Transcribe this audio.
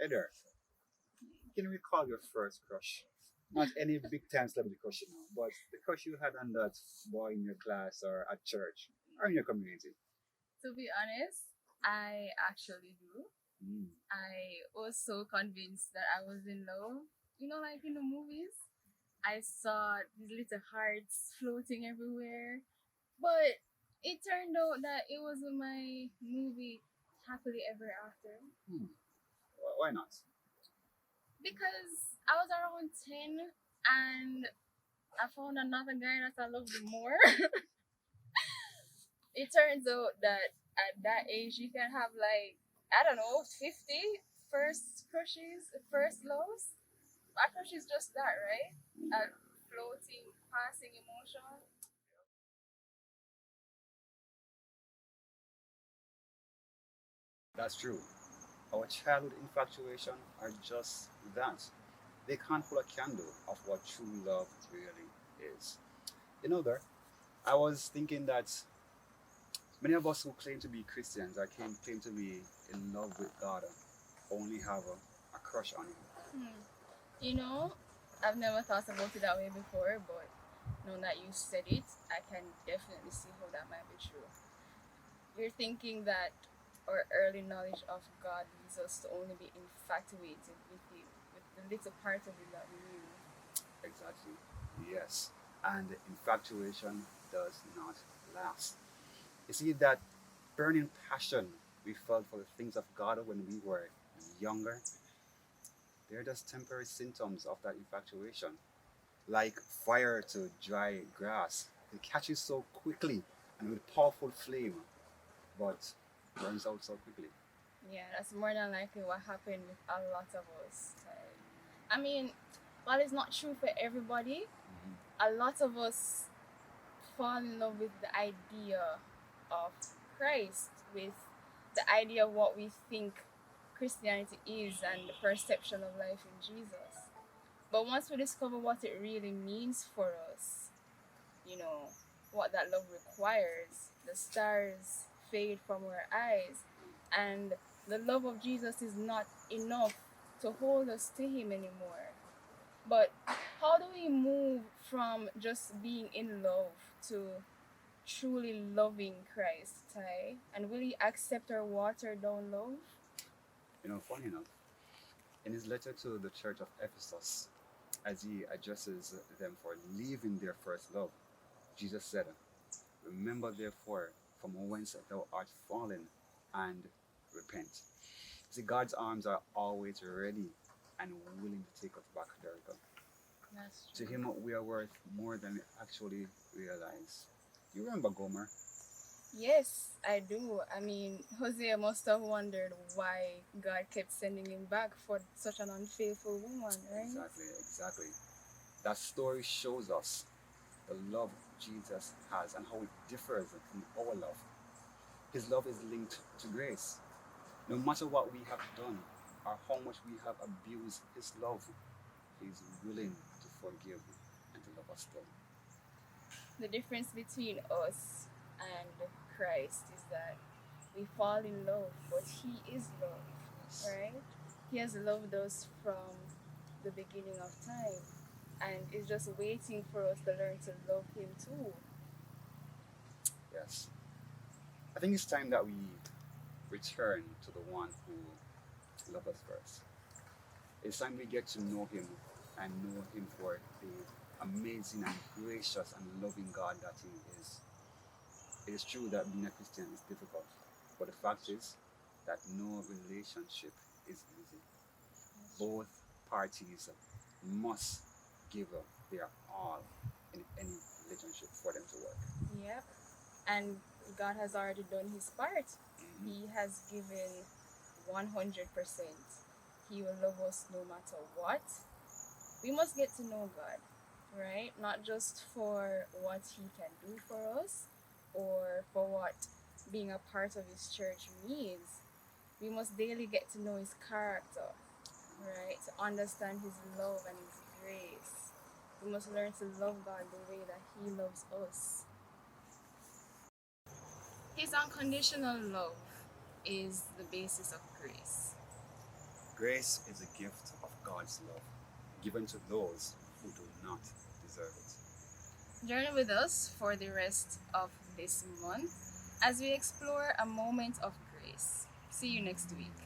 Hey there, can you recall your first crush? Not any big time celebrity crush, but the crush you had on that boy in your class or at church or in your community. To be honest, I actually do. Mm. I was so convinced that I was in love. Like in the movies, I saw these little hearts floating everywhere. But it turned out that it was my movie Happily Ever After. Hmm. Why not? Because I was around 10 and I found another guy that I loved more. It turns out that at that age you can have like, I don't know, 50 first crushes, first loves. A crush is just that, right? A floating, passing emotion. That's true. Our childhood infatuation are just that. They can't hold a candle of what true love really is. There, I was thinking that many of us who claim to be Christians or claim to be in love with God only have a crush on Him. Hmm. You know, I've never thought about it that way before, but now that you said it, I can definitely see how that might be true. You're thinking that our early knowledge of God leads us to only be infatuated with Him, with the little part of Him that we knew. Exactly. Yes. And infatuation does not last. You see, that burning passion we felt for the things of God when we were younger, they're just temporary symptoms of that infatuation. Like fire to dry grass. It catches so quickly and with powerful flame, but burns out so quickly. Yeah, that's more than likely what happened with a lot of us. I mean, while it's not true for everybody, Mhm. a lot of us fall in love with the idea of Christ, with the idea of what we think Christianity is and the perception of life in Jesus. But once we discover what it really means for us, you know, what that love requires, the stars fade from our eyes, and the love of Jesus is not enough to hold us to Him anymore. But how do we move from just being in love to truly loving Christ, Ty? And will He accept our watered down love? Funny enough, in his letter to the church of Ephesus, as he addresses them for leaving their first love, Jesus said, "Remember therefore from whence thou art fallen, and repent." See, God's arms are always ready and willing to take us back, Jericho. That's To true. Him, we are worth more than we actually realize. You remember Gomer? Yes, I do. I mean, Hosea must have wondered why God kept sending him back for such an unfaithful woman, right? Exactly, exactly. That story shows us the love Jesus has and how it differs from our love. His love is linked to grace. No matter what we have done or how much we have abused His love, He is willing to forgive and to love us still. The difference between us and Christ is that we fall in love, but He is love, Yes. right? He has loved us from the beginning of time and is just waiting for us to learn to love Him too. Yes. I think it's time that we return to the one who loved us first. It's time we get to know Him and know Him for the amazing and gracious and loving God that He is. It is true that being a Christian is difficult, but the fact is that no relationship is easy. That's true. Both parties must give up their all in any relationship for them to work. Yep. And God has already done His part. Mhm. He has given 100%. He will love us no matter what. We must get to know God, right? Not just for what He can do for us or for what being a part of His church means. We must daily get to know His character, right? To understand His love and His grace. We must learn to love God the way that He loves us. His unconditional love is the basis of grace. Grace is a gift of God's love, given to those who do not deserve it. Journey with us for the rest of this month as we explore a moment of grace. See you next week.